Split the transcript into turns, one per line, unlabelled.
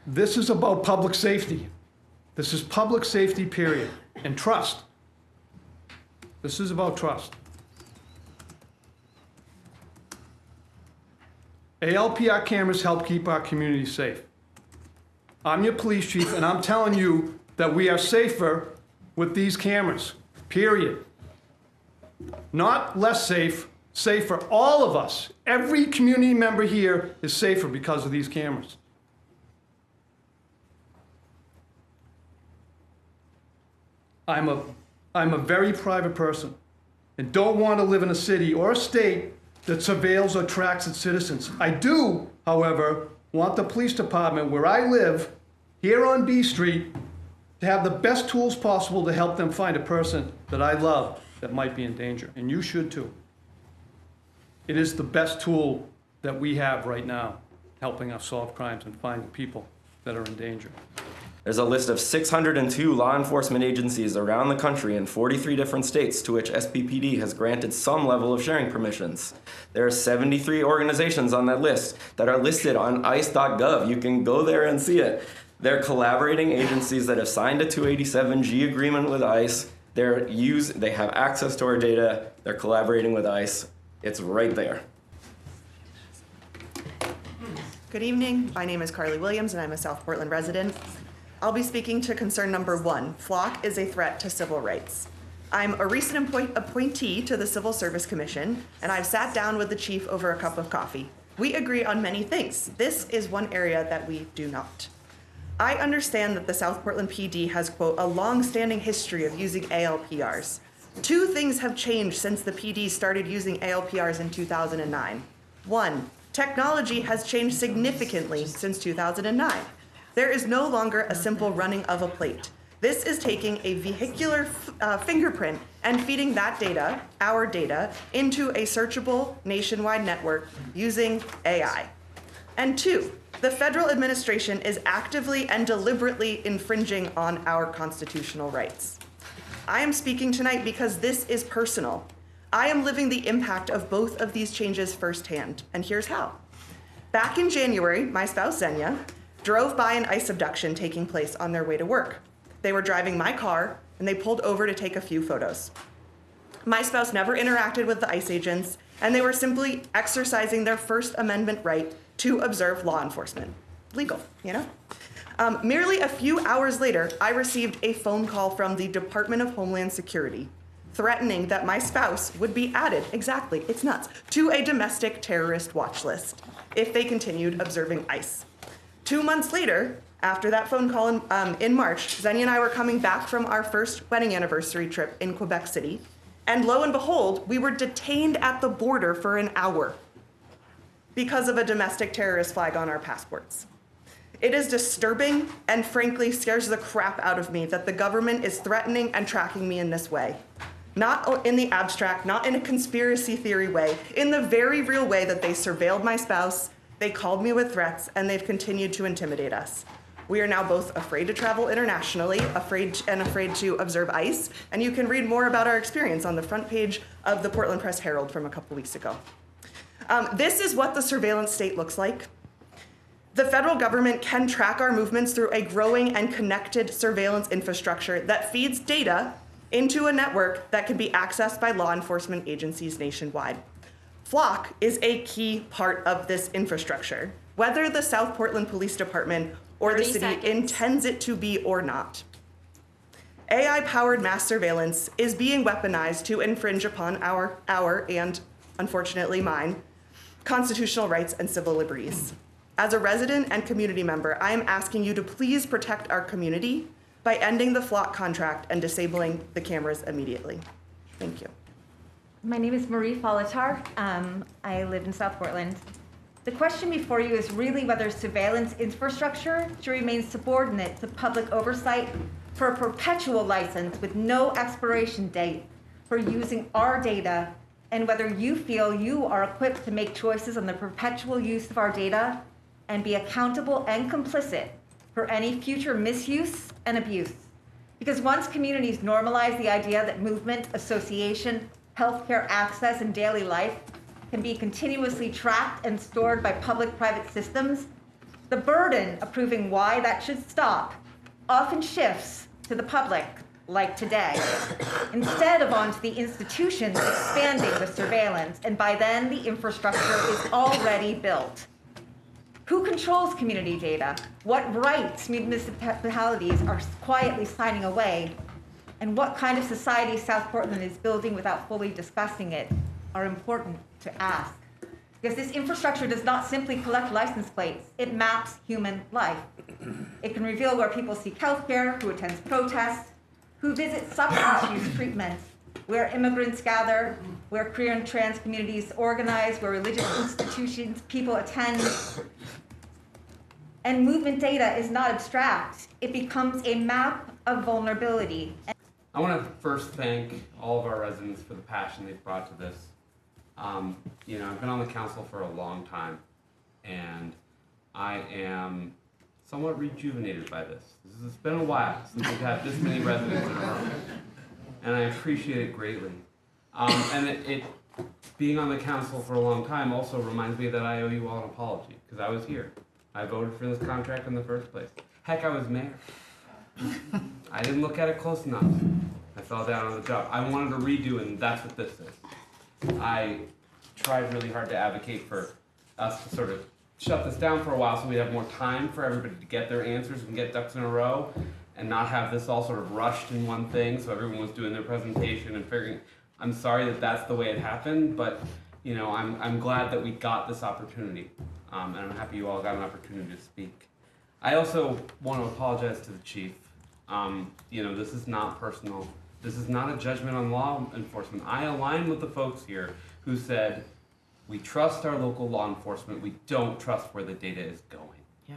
This is about public safety. This is public safety, period, and trust. This is about trust. ALPR cameras help keep our community safe. I'm your police chief, and I'm telling you that we are safer with these cameras, period. Not less safe, safer. All of us, every community member here is safer because of these cameras. I'm a very private person and don't want to live in a city or a state that surveils or tracks its citizens. I do, however, want the police department where I live, here on B Street, to have the best tools possible to help them find a person that I love that might be in danger, and you should too. It is the best tool that we have right now, helping us solve crimes and finding people that are in danger.
There's a list of 602 law enforcement agencies around the country in 43 different states to which SPPD has granted some level of sharing permissions. There are 73 organizations on that list that are listed on ice.gov. You can go there and see it. They're collaborating agencies that have signed a 287G agreement with ICE. They have access to our data. They're collaborating with ICE. It's right there.
Good evening. My name is Carly Williams, and I'm a South Portland resident. I'll be speaking to concern number 1. Flock is a threat to civil rights. I'm a recent appointee to the Civil Service Commission, and I've sat down with the chief over a cup of coffee. We agree on many things. This is one area that we do not. I understand that the South Portland PD has, quote, a long-standing history of using ALPRs. 2 things have changed since the PD started using ALPRs in 2009. 1, technology has changed significantly since 2009. There is no longer a simple running of a plate. This is taking a vehicular fingerprint and feeding that data, our data, into a searchable nationwide network using AI. And 2, the federal administration is actively and deliberately infringing on our constitutional rights. I am speaking tonight because this is personal. I am living the impact of both of these changes firsthand, and here's how. Back in January, my spouse, Xenia, drove by an ICE abduction taking place on their way to work. They were driving my car, and they pulled over to take a few photos. My spouse never interacted with the ICE agents, and they were simply exercising their First Amendment right to observe law enforcement. Legal, you know? Merely a few hours later, I received a phone call from the Department of Homeland Security threatening that my spouse would be added, exactly, it's nuts, to a domestic terrorist watch list if they continued observing ICE. 2 months later, after that phone call in March, Xenia and I were coming back from our first wedding anniversary trip in Quebec City, and lo and behold, we were detained at the border for an hour because of a domestic terrorist flag on our passports. It is disturbing and frankly scares the crap out of me that the government is threatening and tracking me in this way. Not in the abstract, not in a conspiracy theory way, in the very real way that they surveilled my spouse, they called me with threats, and they've continued to intimidate us. We are now both afraid to travel internationally, afraid to observe ICE, and you can read more about our experience on the front page of the Portland Press Herald from a couple weeks ago. This is what the surveillance state looks like. The federal government can track our movements through a growing and connected surveillance infrastructure that feeds data into a network that can be accessed by law enforcement agencies nationwide. Flock is a key part of this infrastructure, whether the South Portland Police Department or the city intends it to be or not. AI-powered mass surveillance is being weaponized to infringe upon our and, unfortunately, mine, constitutional rights and civil liberties. As a resident and community member, I am asking you to please protect our community by ending the Flock contract and disabling the cameras immediately. Thank you.
My name is Marie Folatar. I live in South Portland. The question before you is really whether surveillance infrastructure should remain subordinate to public oversight for a perpetual license with no expiration date for using our data, and whether you feel you are equipped to make choices on the perpetual use of our data and be accountable and complicit for any future misuse and abuse. Because once communities normalize the idea that movement, association, healthcare access, and daily life can be continuously tracked and stored by public-private systems, The burden of proving why that should stop often shifts to the public, like today, instead of onto the institutions expanding the surveillance, and by then the infrastructure is already built. Who controls community data? What rights municipalities are quietly signing away? And what kind of society South Portland is building without fully discussing it are important to ask. Because this infrastructure does not simply collect license plates, it maps human life. It can reveal where people seek healthcare, who attends protests, who visits substance use treatments, where immigrants gather, where queer and trans communities organize, where religious institutions people attend. And movement data is not abstract. It becomes a map of vulnerability.
I want to first thank all of our residents for the passion they've brought to this. I've been on the council for a long time, and I am somewhat rejuvenated by this. It's been a while since we've had this many residents in a row, and I appreciate it greatly. And being on the council for a long time also reminds me that I owe you all an apology, because I was here. I voted for this contract in the first place. Heck, I was mayor. I didn't look at it close enough. I fell down on the job. I wanted to redo it, and that's what this is. I tried really hard to advocate for us to sort of shut this down for a while so we'd have more time for everybody to get their answers and get ducks in a row and not have this all sort of rushed in one thing so everyone was doing their presentation and figuring. I'm sorry that that's the way it happened, but I'm glad that we got this opportunity, and I'm happy you all got an opportunity to speak. I also want to apologize to the chief. This is not personal. This is not a judgment on law enforcement. I align with the folks here who said, we trust our local law enforcement, we don't trust where the data is going.